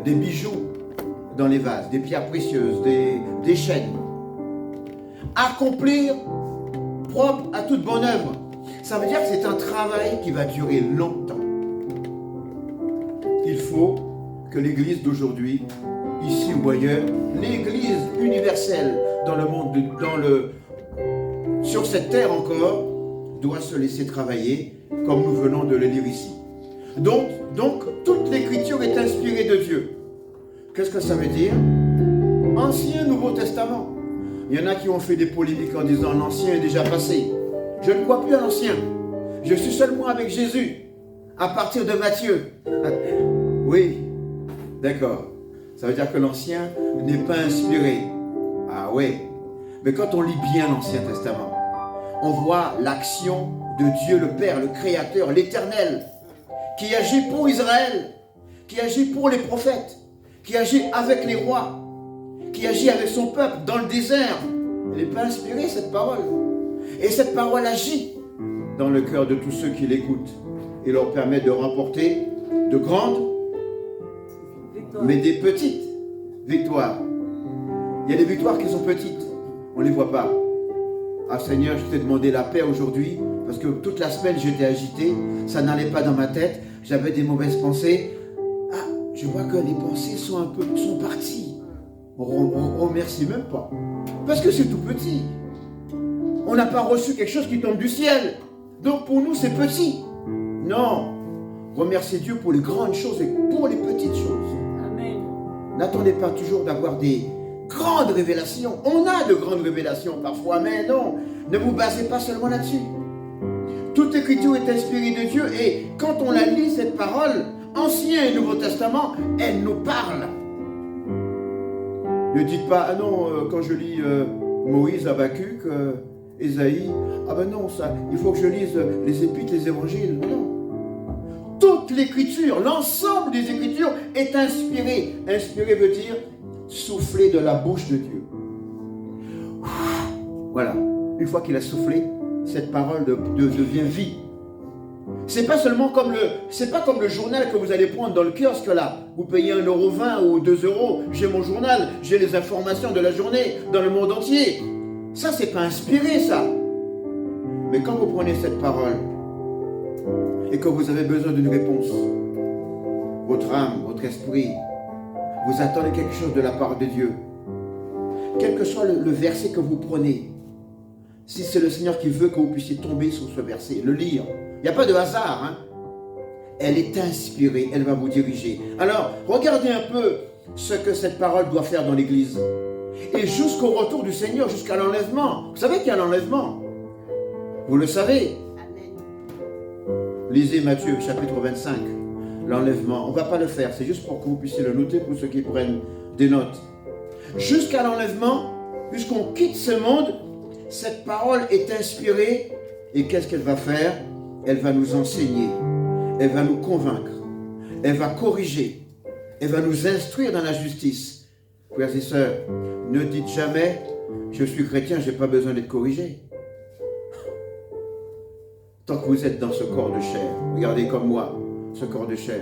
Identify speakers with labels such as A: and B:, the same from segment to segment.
A: des bijoux dans les vases, des pierres précieuses, des chaînes. Accomplir propre à toute bonne œuvre. Ça veut dire que c'est un travail qui va durer longtemps. Il faut que l'Église d'aujourd'hui, ici ou ailleurs, l'Église universelle dans le monde, sur cette terre encore, doit se laisser travailler comme nous venons de le lire ici. Donc toute l'Écriture est inspirée de Dieu. Qu'est-ce que ça veut dire? Ancien, Nouveau Testament. Il y en a qui ont fait des polémiques en disant l'Ancien est déjà passé. Je ne crois plus à l'Ancien. Je suis seulement avec Jésus à partir de Matthieu. Oui, d'accord. Ça veut dire que l'Ancien n'est pas inspiré. Ah oui. Mais quand on lit bien l'Ancien Testament, on voit l'action de Dieu le Père, le Créateur, l'Éternel, qui agit pour Israël, qui agit pour les prophètes, qui agit avec les rois, qui agit avec son peuple dans le désert. Elle n'est pas inspirée, cette parole. Et cette parole agit dans le cœur de tous ceux qui l'écoutent et leur permet de remporter de grandes, mais des petites victoires. Il y a des victoires qui sont petites, on ne les voit pas. Ah Seigneur, je t'ai demandé la paix aujourd'hui, parce que toute la semaine j'étais agité, ça n'allait pas dans ma tête, j'avais des mauvaises pensées. Ah, je vois que les pensées sont parties. On ne remercie même pas, parce que c'est tout petit. On n'a pas reçu quelque chose qui tombe du ciel, donc pour nous c'est petit. Non, remerciez Dieu pour les grandes choses et pour les petites choses.
B: Amen.
A: N'attendez pas toujours d'avoir des grandes révélations. On a de grandes révélations parfois, mais non, ne vous basez pas seulement là-dessus. Toute écriture est inspirée de Dieu et quand on la lit, cette parole, Ancien et Nouveau Testament, elle nous parle. Ne dites pas, ah non, quand je lis Moïse, Habakkuk, Ésaïe, ah ben non, ça, il faut que je lise les épîtres, les évangiles. Non. Toute l'écriture, l'ensemble des écritures est inspirée. Inspirée veut dire souffler de la bouche de Dieu. Voilà. Une fois qu'il a soufflé, cette parole devient vie. C'est pas seulement comme le journal que vous allez prendre dans le kiosque là. Vous payez 1,20 € ou 2 €. J'ai mon journal, j'ai les informations de la journée dans le monde entier. Ça, c'est pas inspiré, ça. Mais quand vous prenez cette parole et que vous avez besoin d'une réponse, votre âme, votre esprit, vous attendez quelque chose de la part de Dieu. Quel que soit le verset que vous prenez, si c'est le Seigneur qui veut que vous puissiez tomber sur ce verset, le lire, il n'y a pas de hasard, hein? Elle est inspirée, elle va vous diriger. Alors, regardez un peu ce que cette parole doit faire dans l'Église. Et jusqu'au retour du Seigneur, jusqu'à l'enlèvement. Vous savez qu'il y a l'enlèvement. Vous le savez.
B: Amen.
A: Lisez Matthieu, chapitre 25. L'enlèvement. On ne va pas le faire, c'est juste pour que vous puissiez le noter pour ceux qui prennent des notes. Jusqu'à l'enlèvement, puisqu'on quitte ce monde, cette parole est inspirée. Et qu'est-ce qu'elle va faire? Elle va nous enseigner. Elle va nous convaincre. Elle va corriger. Elle va nous instruire dans la justice. Frères et sœurs, ne dites jamais « Je suis chrétien, je n'ai pas besoin d'être corrigé ». Tant que vous êtes dans ce corps de chair, regardez comme moi, ce corps de chair.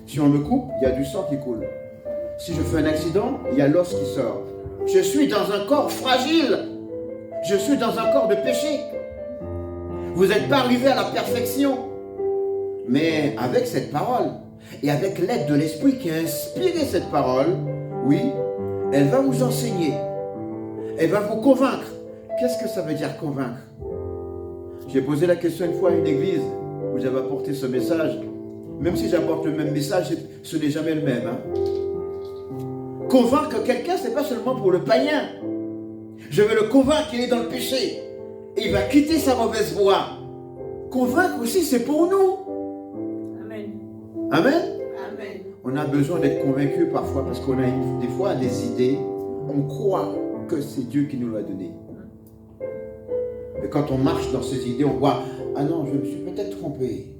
A: Si on me coupe, il y a du sang qui coule. Si je fais un accident, il y a l'os qui sort. Je suis dans un corps fragile. Je suis dans un corps de péché. Vous n'êtes pas arrivé à la perfection. Mais avec cette parole, et avec l'aide de l'Esprit qui a inspiré cette parole, oui, elle va vous enseigner. Elle va vous convaincre. Qu'est-ce que ça veut dire convaincre? J'ai posé la question une fois à une église où j'avais apporté ce message. Même si j'apporte le même message, ce n'est jamais le même. Hein? Convaincre quelqu'un, ce n'est pas seulement pour le païen. Je veux le convaincre qu'il est dans le péché. Et il va quitter sa mauvaise voie. Convaincre aussi, c'est pour nous.
B: Amen.
A: Amen.
B: Amen.
A: On a besoin d'être convaincu parfois parce qu'on a des fois des idées. On croit que c'est Dieu qui nous l'a donné. Et quand on marche dans ces idées, on voit « Ah non, je me suis peut-être trompé.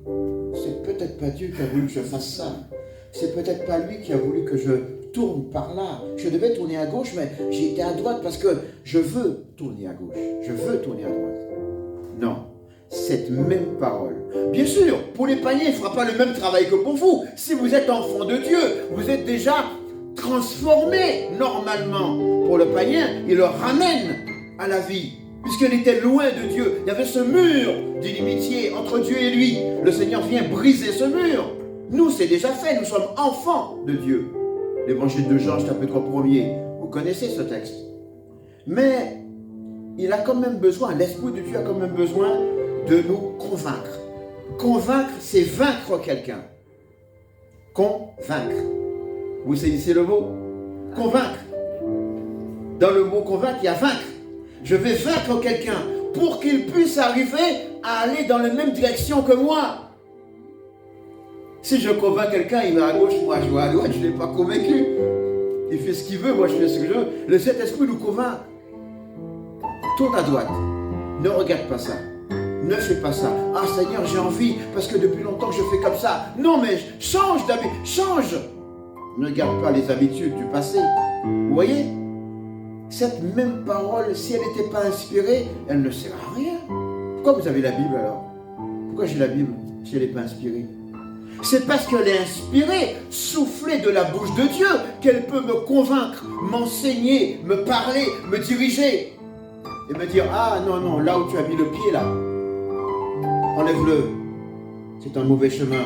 A: C'est peut-être pas Dieu qui a voulu que je fasse ça. C'est peut-être pas lui qui a voulu que je tourne par là. Je devais tourner à gauche, mais j'ai été à droite parce que je veux tourner à gauche. Je veux tourner à droite. » Non. Cette même parole Bien sûr, pour les païens, il ne fera pas le même travail que pour vous. Si vous êtes enfant de Dieu, vous êtes déjà transformé normalement. Pour le païen, il le ramène à la vie. Puisqu'il était loin de Dieu, il y avait ce mur d'inimitié entre Dieu et lui. Le Seigneur vient briser ce mur. Nous, c'est déjà fait, nous sommes enfants de Dieu. L'évangile de Jean, chapitre 1er, vous connaissez ce texte. Mais il a quand même besoin, l'Esprit de Dieu a quand même besoin de nous convaincre. Convaincre, c'est vaincre quelqu'un. Convaincre. Vous saisissez le mot? Convaincre. Dans le mot convaincre, il y a vaincre. Je vais vaincre quelqu'un pour qu'il puisse arriver à aller dans la même direction que moi. Si je convainc quelqu'un, il va à gauche, moi je vais à droite, je ne l'ai pas convaincu. Il fait ce qu'il veut, moi je fais ce que je veux. Le Saint-Esprit nous convainc. Tourne à droite. Ne regarde pas ça. Ne fais pas ça. Ah Seigneur, j'ai envie, parce que depuis longtemps que je fais comme ça. Non mais change d'habitude, change. Ne garde pas les habitudes du passé. Vous voyez? Cette même parole, si elle n'était pas inspirée, elle ne sert à rien. Pourquoi vous avez la Bible alors? Pourquoi j'ai la Bible si elle n'est pas inspirée? C'est parce qu'elle est inspirée, soufflée de la bouche de Dieu, qu'elle peut me convaincre, m'enseigner, me parler, me diriger. Et me dire, ah non, non, là où tu as mis le pied là, enlève-le. C'est un mauvais chemin.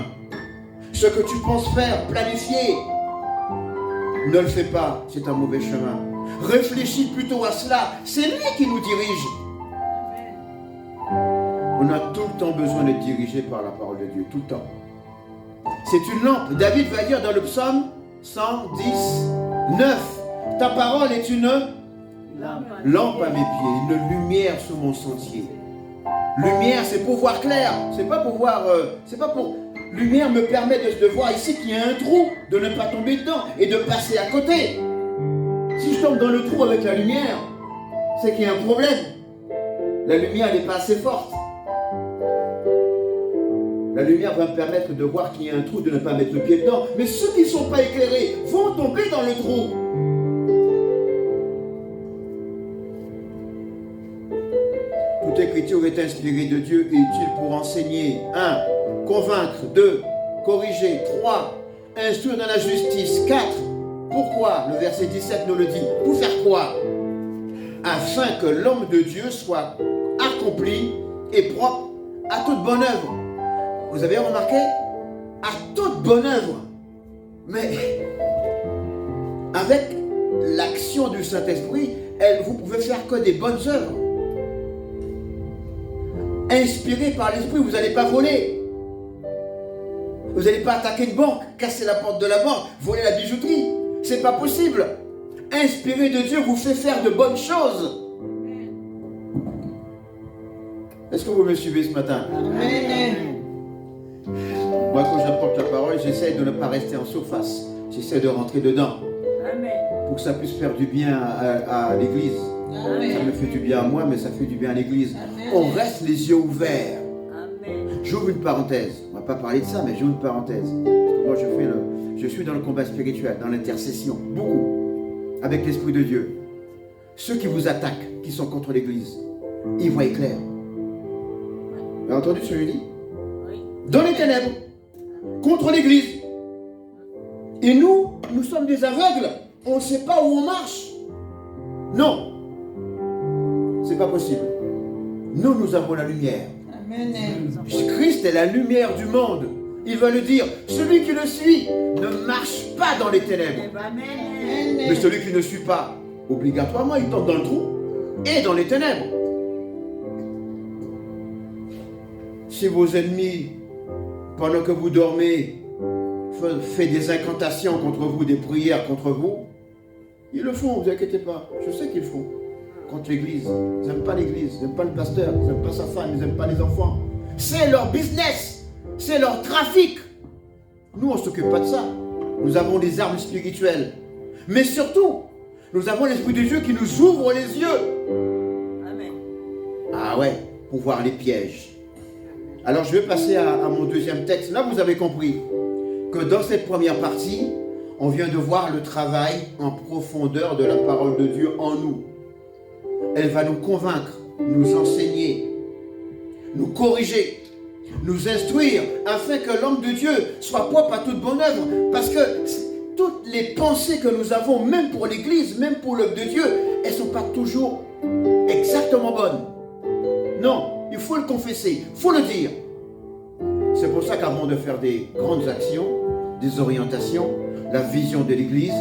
A: Ce que tu penses faire, planifier, ne le fais pas, c'est un mauvais chemin. Réfléchis plutôt à cela, c'est lui qui nous dirige. On a tout le temps besoin d'être dirigé par la parole de Dieu, tout le temps. C'est une lampe. David va dire dans le psaume 110, 9, ta parole est une lampe à mes pieds, une lumière sur mon sentier. Lumière, c'est pour voir clair, c'est pas pour voir, c'est pas pour... Lumière me permet de voir ici qu'il y a un trou, de ne pas tomber dedans et de passer à côté. Si je tombe dans le trou avec la lumière, c'est qu'il y a un problème. La lumière n'est pas assez forte. La lumière va me permettre de voir qu'il y a un trou, de ne pas mettre le pied dedans. Mais ceux qui ne sont pas éclairés vont tomber dans le trou. Toute écriture est inspirée de Dieu et utile pour enseigner. 1. Convaincre. 2. Corriger. 3. Instruire dans la justice. 4. Pourquoi? Le verset 17 nous le dit. Pour faire quoi? Afin que l'homme de Dieu soit accompli et propre à toute bonne œuvre. Vous avez remarqué? À toute bonne œuvre. Mais avec l'action du Saint-Esprit, vous pouvez faire que des bonnes œuvres. Inspiré par l'Esprit, vous n'allez pas voler. Vous n'allez pas attaquer une banque, casser la porte de la banque, voler la bijouterie. C'est pas possible. Inspiré de Dieu vous fait faire de bonnes choses. Est-ce que vous me suivez ce matin? Amen. Moi, quand j'apporte la parole, j'essaie de ne pas rester en surface. J'essaie de rentrer dedans. Amen. Pour que ça puisse faire du bien à l'église. Amen. Ça me fait du bien à moi, mais ça fait du bien à l'église. On reste les yeux ouverts. Amen. J'ouvre une parenthèse. On ne va pas parler de ça, mais j'ouvre une parenthèse. Parce que moi, je suis dans le combat spirituel, dans l'intercession. Beaucoup. Avec l'Esprit de Dieu. Ceux qui vous attaquent, qui sont contre l'église, ils voient clair. Vous avez entendu ce que je dis? Dans les ténèbres, contre l'église. Et nous sommes des aveugles. On ne sait pas où on marche. Non. C'est pas possible. Nous avons la lumière. Amen. Christ est la lumière du monde. Il va le dire. Celui qui le suit ne marche pas dans les ténèbres. Amen. Mais celui qui ne suit pas, obligatoirement, il tombe dans le trou et dans les ténèbres. Si vos ennemis, pendant que vous dormez, font des incantations contre vous, des prières contre vous, ils le font, ne vous inquiétez pas. Je sais qu'ils le font. Contre l'église. Ils n'aiment pas l'église, ils n'aiment pas le pasteur, ils n'aiment pas sa femme, ils n'aiment pas les enfants. C'est leur business, c'est leur trafic. Nous, on ne s'occupe pas de ça. Nous avons des armes spirituelles. Mais surtout, nous avons l'Esprit de Dieu qui nous ouvre les yeux. Amen. Ah ouais, pour voir les pièges. Alors je vais passer à mon deuxième texte. Là, vous avez compris que dans cette première partie, on vient de voir le travail en profondeur de la parole de Dieu en nous. Elle va nous convaincre, nous enseigner, nous corriger, nous instruire, afin que l'homme de Dieu soit propre à toute bonne œuvre. Parce que toutes les pensées que nous avons, même pour l'Église, même pour l'œuvre de Dieu, elles ne sont pas toujours exactement bonnes. Non, il faut le confesser, il faut le dire. C'est pour ça qu'avant de faire des grandes actions, des orientations, la vision de l'Église,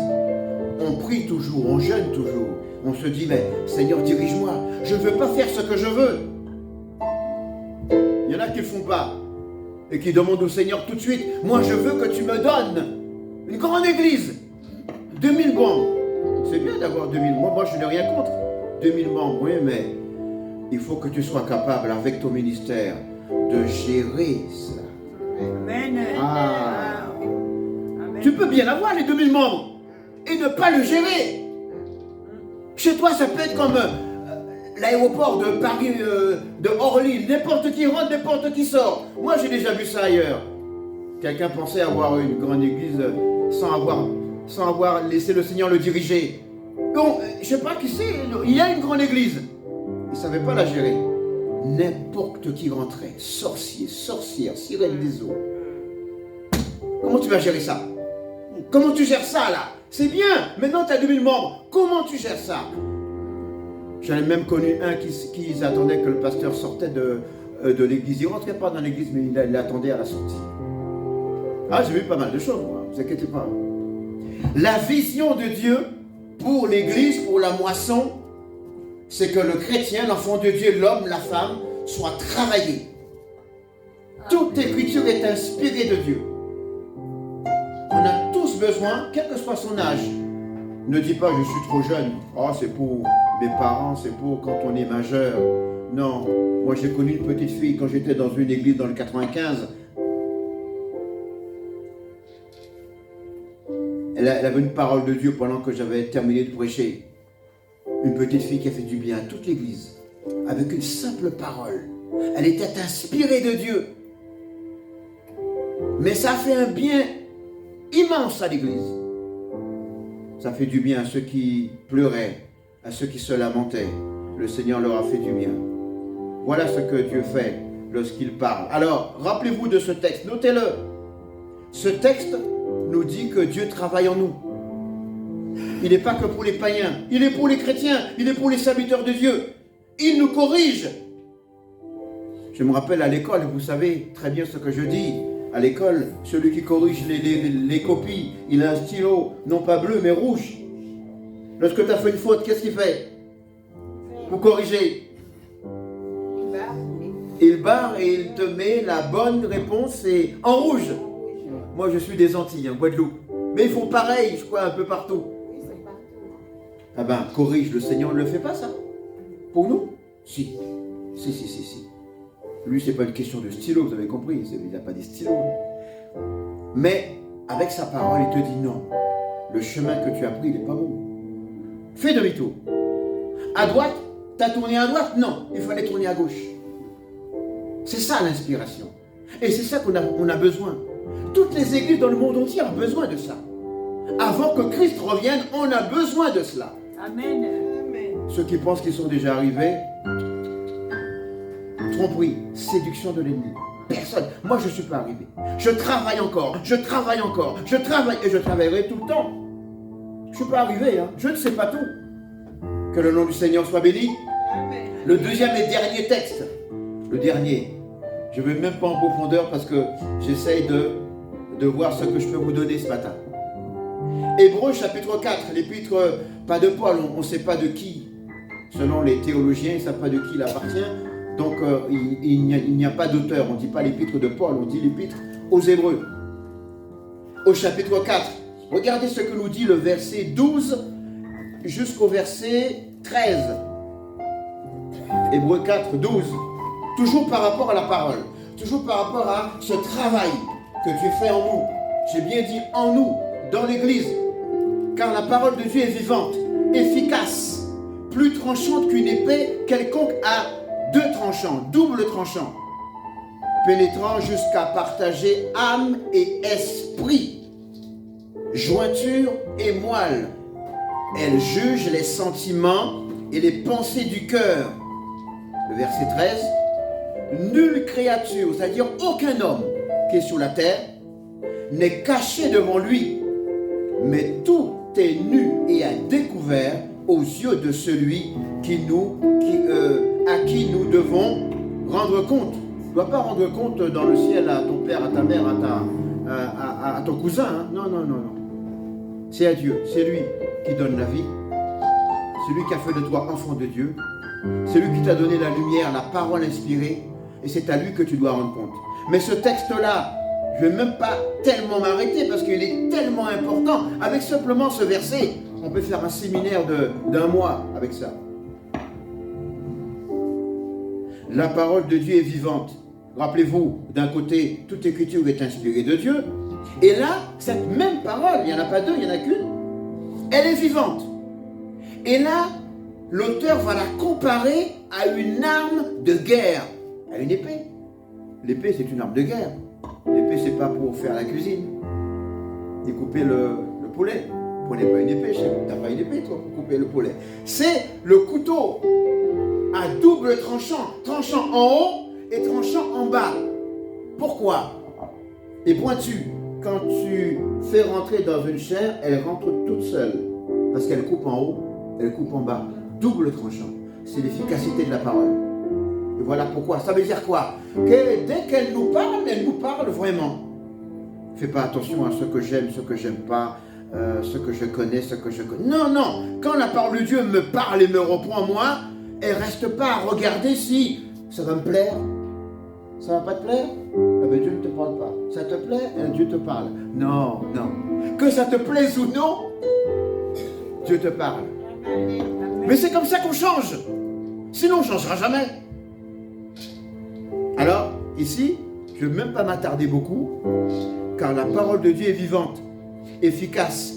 A: on prie toujours, on jeûne toujours. On se dit, mais Seigneur, dirige-moi. Je ne veux pas faire ce que je veux. Il y en a qui ne le font pas et qui demandent au Seigneur tout de suite, moi je veux que tu me donnes une grande église, 2000 membres. C'est bien d'avoir 2000 membres, moi je n'ai rien contre. 2000 membres, oui, mais il faut que tu sois capable avec ton ministère de gérer ça.
B: Amen.
A: Ah.
B: Amen.
A: Tu peux bien avoir les 2000 membres et ne pas le gérer. Chez toi, ça peut être comme l'aéroport de Paris, de Orly. N'importe qui rentre, n'importe qui sort. Moi, j'ai déjà vu ça ailleurs. Quelqu'un pensait avoir une grande église sans avoir laissé le Seigneur le diriger. Donc, je ne sais pas qui c'est. Il y a une grande église. Il ne savait pas la gérer. N'importe qui rentrait. Sorcier, sorcière, sirène des eaux. Comment tu vas gérer ça? Comment tu gères ça là? C'est bien, maintenant tu as 2000 membres. Comment tu gères ça? J'en ai même connu un qui attendait que le pasteur sortait de l'église. Il ne rentrait pas dans l'église, mais il attendait à la sortie. Ah, j'ai vu pas mal de choses, moi. Ne vous inquiétez pas. La vision de Dieu pour l'église, pour la moisson, c'est que le chrétien, l'enfant de Dieu, l'homme, la femme, soit travaillé. Toute écriture est inspirée de Dieu. On a tous besoin, quel que soit son âge. Ne dis pas je suis trop jeune. Oh, c'est pour mes parents, c'est pour quand on est majeur. Non, moi j'ai connu une petite fille quand j'étais dans une église dans le 95. Elle avait une parole de Dieu pendant que j'avais terminé de prêcher. Une petite fille qui a fait du bien à toute l'église. Avec une simple parole. Elle était inspirée de Dieu. Mais ça fait un bien immense à l'église. Ça fait du bien à ceux qui pleuraient, à ceux qui se lamentaient. Le Seigneur leur a fait du bien. Voilà ce que Dieu fait lorsqu'il parle. Alors, rappelez-vous de ce texte, notez-le. Ce texte nous dit que Dieu travaille en nous. Il n'est pas que pour les païens, il est pour les chrétiens, il est pour les serviteurs de Dieu. Il nous corrige. Je me rappelle à l'école, vous savez très bien ce que je dis. À l'école, celui qui corrige les copies, il a un stylo, non pas bleu, mais rouge. Lorsque tu as fait une faute, qu'est-ce qu'il fait pour corriger? Il barre et il te met la bonne réponse et en rouge. Moi, je suis des Antilles, en Guadeloupe. Mais ils font pareil, je crois, un peu partout. Ah ben, corrige, le Seigneur ne le fait pas, ça? Pour nous? Si. Si. Lui, c'est pas une question de stylo, vous avez compris, il n'a pas des stylos. Mais, avec sa parole, il te dit non. Le chemin que tu as pris, il n'est pas bon. Fais demi-tour. À droite, tu as tourné à droite? Non, il fallait tourner à gauche. C'est ça l'inspiration. Et c'est ça qu'on a besoin. Toutes les églises dans le monde entier ont besoin de ça. Avant que Christ revienne, on a besoin de cela.
B: Amen.
A: Ceux qui pensent qu'ils sont déjà arrivés, tromperie, séduction de l'ennemi. Personne. Moi, je ne suis pas arrivé. Je travaille encore, je travaille et je travaillerai tout le temps. Je ne suis pas arrivé, hein. Je ne sais pas tout. Que le nom du Seigneur soit béni.
B: Amen.
A: Le deuxième et dernier texte. Le dernier. Je ne vais même pas en profondeur parce que j'essaye de voir ce que je peux vous donner ce matin. Hébreux chapitre 4, l'épître, pas de Paul, on ne sait pas de qui. Selon les théologiens, ils ne savent pas de qui il appartient. Donc il n'y a pas d'auteur, on ne dit pas l'épître de Paul, on dit l'épître aux Hébreux. Au chapitre 4, regardez ce que nous dit le verset 12 jusqu'au verset 13. Hébreux 4, 12. Toujours par rapport à la parole, toujours par rapport à ce travail que Dieu fait en nous. J'ai bien dit en nous, dans l'église. Car la parole de Dieu est vivante, efficace, plus tranchante qu'une épée quelconque à deux tranchants, double tranchant, pénétrant jusqu'à partager âme et esprit, jointure et moelle. Elle juge les sentiments et les pensées du cœur. Le verset 13. nulle créature, c'est-à-dire aucun homme qui est sur la terre, n'est caché devant lui, mais tout est nu et à découvert aux yeux de celui à qui nous devons rendre compte. Tu ne dois pas rendre compte dans le ciel à ton père, à ta mère, à ton cousin. Hein? Non, non, non, non. C'est à Dieu. C'est lui qui donne la vie. C'est lui qui a fait de toi enfant de Dieu. C'est lui qui t'a donné la lumière, la parole inspirée. Et c'est à lui que tu dois rendre compte. Mais ce texte-là, je ne vais même pas tellement m'arrêter parce qu'il est tellement important. Avec simplement ce verset, on peut faire un séminaire d'un mois avec ça. La parole de Dieu est vivante. Rappelez-vous, d'un côté, toute écriture est inspirée de Dieu. Et là, cette même parole, il n'y en a pas deux, il n'y en a qu'une, elle est vivante. Et là, l'auteur va la comparer à une arme de guerre, à une épée. L'épée, c'est une arme de guerre. L'épée, c'est pas pour faire la cuisine. Découper le poulet. Vous prenez pas une épée chez vous. Tu n'as pas une épée, toi, pour couper le poulet. C'est le couteau à double tranchant. Tranchant en haut et tranchant en bas. Pourquoi? Et pointu. Quand tu fais rentrer dans une chair, elle rentre toute seule. Parce qu'elle coupe en haut, elle coupe en bas. Double tranchant. C'est l'efficacité de la parole. Et voilà pourquoi. Ça veut dire quoi? Que dès qu'elle nous parle vraiment. Fais pas attention à ce que j'aime, ce que j'aime pas, ce que je connais, ce que je connais. Non, non. Quand la parole de Dieu me parle et me reprend moi, elle reste pas à regarder si ça va me plaire. Ça va pas te plaire? Ah ben Dieu ne te parle pas. Ça te plaît? Dieu te parle. Non, non. Que ça te plaise ou non, Dieu te parle. Mais c'est comme ça qu'on change. Sinon on ne changera jamais. Alors, ici, je ne vais même pas m'attarder beaucoup, car la parole de Dieu est vivante, efficace,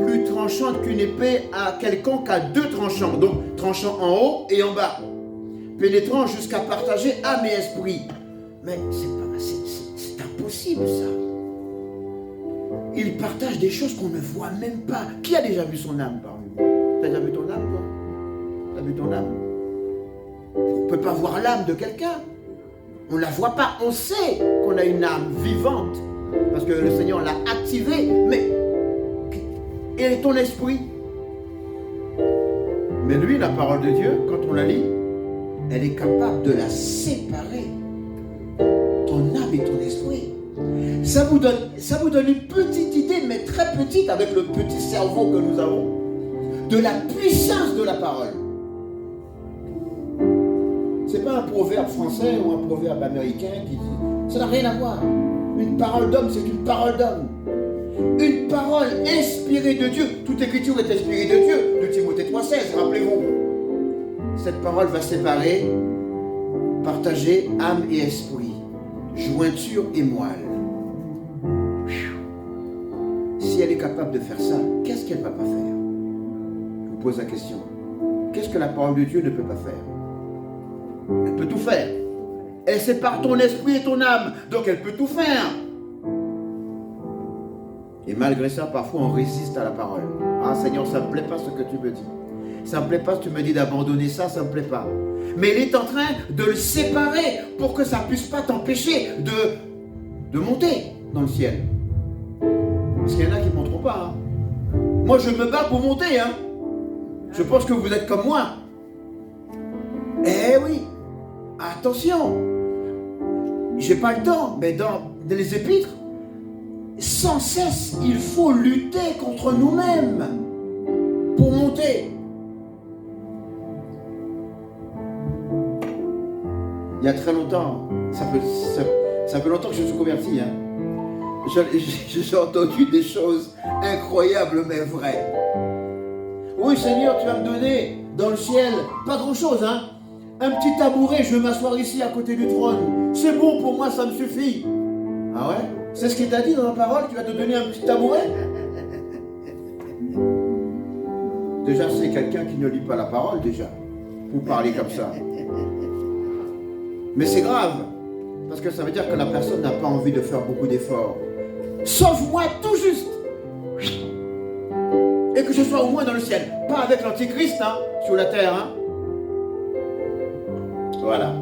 A: plus tranchante qu'une épée à quelconque à deux tranchants, donc tranchant en haut et en bas, pénétrant jusqu'à partager âme et esprit. Mais c'est impossible ça. Il partage des choses qu'on ne voit même pas. Qui a déjà vu son âme parmi vous? Tu as déjà vu ton âme, toi? Tu as vu ton âme? On ne peut pas voir l'âme de quelqu'un. On ne la voit pas. On sait qu'on a une âme vivante. Parce que le Seigneur l'a activée. Mais et ton esprit? Mais lui, la parole de Dieu, quand on la lit, elle est capable de la séparer. Ton âme et ton esprit. Ça vous donne une petite idée, mais très petite, avec le petit cerveau que nous avons, de la puissance de la parole. C'est pas un proverbe français ou un proverbe américain qui dit. Ça n'a rien à voir. Une parole d'homme, c'est une parole d'homme. Une parole inspirée de Dieu. Toute écriture est inspirée de Dieu. De Timothée 3,16, rappelez-vous. Cette parole va séparer, partager âme et esprit, jointure et moelle. Si elle est capable de faire ça, qu'est-ce qu'elle ne va pas faire? Je vous pose la question. Qu'est-ce que la parole de Dieu ne peut pas faire? Elle peut tout faire. Elle sépare ton esprit et ton âme. Donc elle peut tout faire. Et malgré ça, parfois on résiste à la parole. Ah Seigneur, ça ne me plaît pas ce que tu me dis. Ça ne me plaît pas si tu me dis d'abandonner ça, ça ne me plaît pas. Mais il est en train de le séparer pour que ça ne puisse pas t'empêcher de monter dans le ciel. Parce qu'il y en a qui ne monteront pas. Hein. Moi, je me bats pour monter. Hein. Je pense que vous êtes comme moi. Eh oui, attention. J'ai pas le temps, mais dans les épîtres, sans cesse, il faut lutter contre nous-mêmes pour monter. Il y a très longtemps, ça fait longtemps que je suis converti. Hein. J'ai entendu des choses incroyables mais vraies. Oui Seigneur, tu vas me donner dans le ciel, pas grand chose, hein. Un petit tabouret, je vais m'asseoir ici à côté du trône. C'est bon pour moi, ça me suffit. Ah ouais? C'est ce qu'il t'a dit dans la parole, tu vas te donner un petit tabouret? Déjà, c'est quelqu'un qui ne lit pas la parole déjà, pour parler comme ça. Mais c'est grave, parce que ça veut dire que la personne n'a pas envie de faire beaucoup d'efforts. Sauve-moi tout juste. Et que je sois au moins dans le ciel. Pas avec l'antichrist, hein, sur la terre. Hein. Voilà.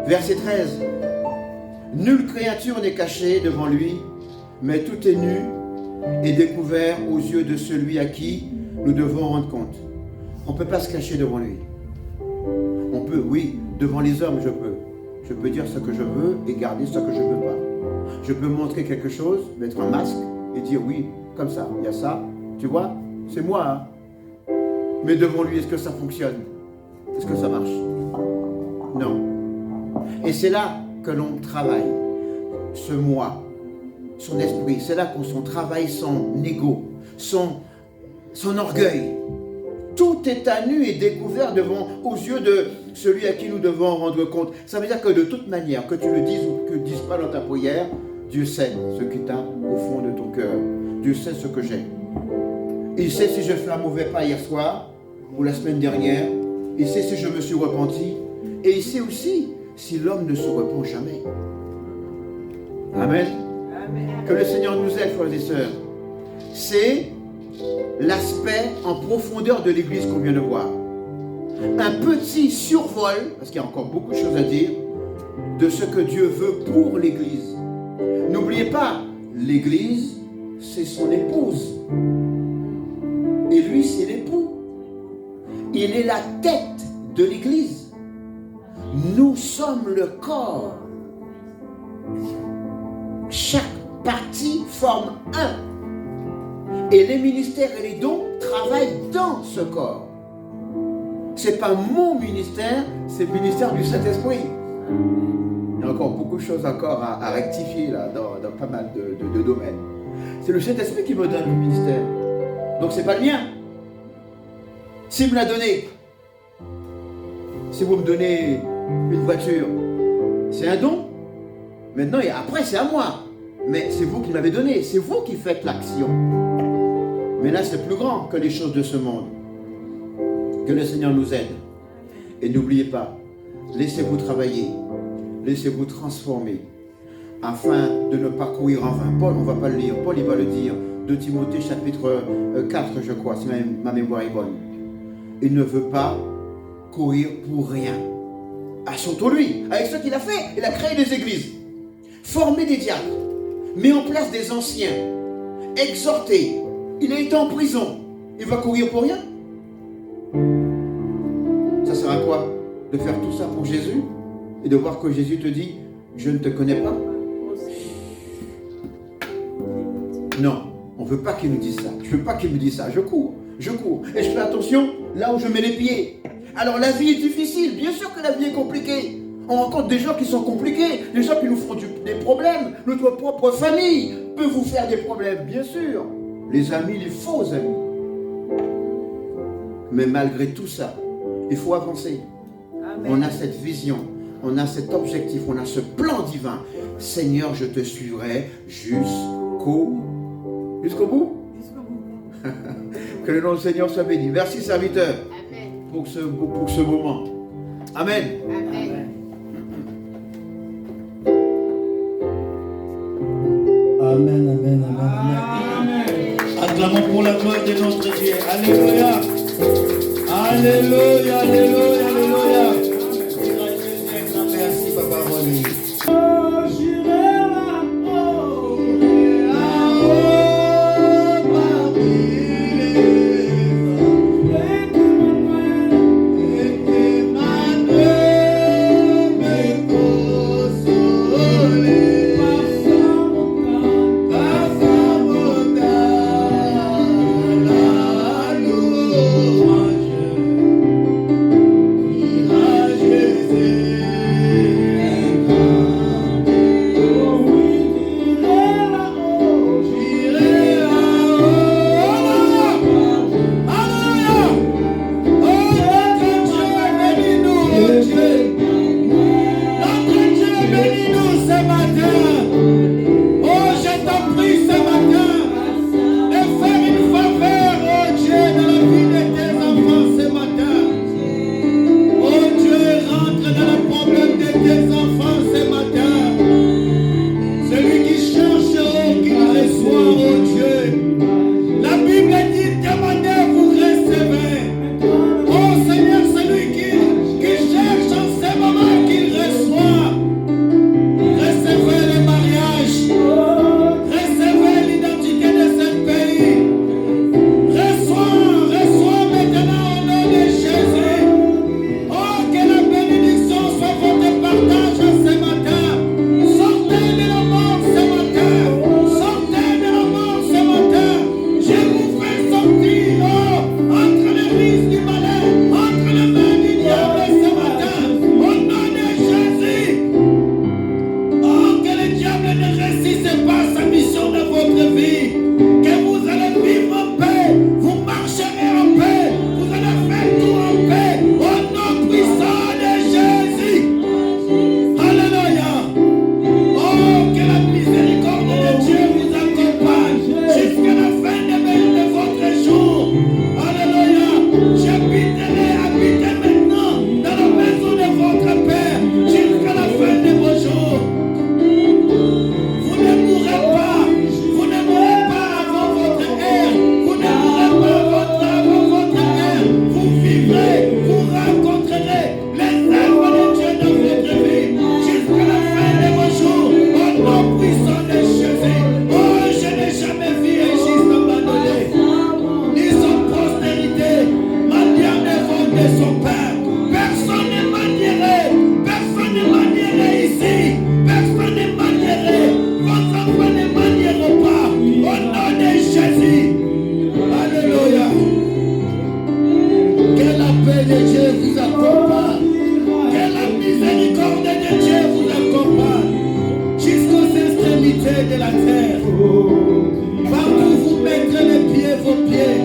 A: Verset 13. Nulle créature n'est cachée devant lui, mais tout est nu et découvert aux yeux de celui à qui nous devons rendre compte. On ne peut pas se cacher devant lui. On peut, oui, devant les hommes je peux. Je peux dire ce que je veux et garder ce que je ne veux pas. Je peux montrer quelque chose, mettre un masque et dire oui, comme ça, il y a ça. Tu vois, c'est moi. Hein. Mais devant lui, est-ce que ça fonctionne? Est-ce que ça marche? Non. Et c'est là que l'on travaille, ce moi, son esprit. C'est là qu'on travaille son ego, son orgueil. Tout est à nu et découvert aux yeux de celui à qui nous devons rendre compte. Ça veut dire que de toute manière, que tu le dises ou que tu ne dises pas dans ta prière, Dieu sait ce qui t'a au fond de ton cœur. Dieu sait ce que j'ai. Il sait si je fais un mauvais pas hier soir ou la semaine dernière. Il sait si je me suis repenti. Et il sait aussi si l'homme ne se repent jamais. Amen. Amen. Que le Seigneur nous aide, frères et sœurs. C'est l'aspect en profondeur de l'Église qu'on vient de voir. Un petit survol, parce qu'il y a encore beaucoup de choses à dire, de ce que Dieu veut pour l'Église. N'oubliez pas, l'Église, c'est son épouse. Et lui, c'est l'époux. Il est la tête de l'Église. Nous sommes le corps. Chaque partie forme un. Et les ministères et les dons travaillent dans ce corps. Ce n'est pas mon ministère, c'est le ministère du Saint-Esprit. Il y a encore beaucoup de choses encore à rectifier là, dans pas mal de domaines. C'est le Saint-Esprit qui me donne le ministère. Donc ce n'est pas le mien. S'il me l'a donné, si vous me donnez une voiture, c'est un don. Maintenant, et après, c'est à moi. Mais c'est vous qui m'avez donné. C'est vous qui faites l'action. Mais là, c'est plus grand que les choses de ce monde. Que le Seigneur nous aide. Et n'oubliez pas, laissez-vous travailler. Laissez-vous transformer. Afin de ne pas courir en vain. Paul, on ne va pas le lire. Paul, il va le dire. De Timothée, chapitre 4, je crois, si ma mémoire est bonne. Il ne veut pas courir pour rien. Ah, surtout lui, avec ce qu'il a fait. Il a créé des églises. Formé des diacres. Mis en place des anciens. Exhorté. Il a été en prison. Il va courir pour rien? Ça sert à quoi? De faire tout ça pour Jésus et de voir que Jésus te dit, je ne te connais pas? Non, on ne veut pas qu'il nous dise ça. Je ne veux pas qu'il me dise ça. Je cours. Et je fais attention là où je mets les pieds. Alors la vie est difficile. Bien sûr que la vie est compliquée. On rencontre des gens qui sont compliqués, des gens qui nous font des problèmes. Notre propre famille peut vous faire des problèmes, bien sûr. Les amis, les faux amis. Mais malgré tout ça, il faut avancer. Amen. On a cette vision, on a cet objectif, on a ce plan divin. Seigneur, je te suivrai jusqu'au bout. Jusqu'au bout. Que le nom du Seigneur soit béni. Merci, serviteur, pour ce moment. Amen. Amen.
C: Amen, amen, amen, amen. Acclamons pour la gloire de notre Dieu. Alléluia. Alléluia, alléluia, alléluia. Merci, Papa René. Jésus. Alléluia. Que la paix de Dieu vous accompagne. Que la miséricorde de Dieu vous accompagne jusqu'aux extrémités de la terre. Partout où vous mettrez les pieds, vos pieds,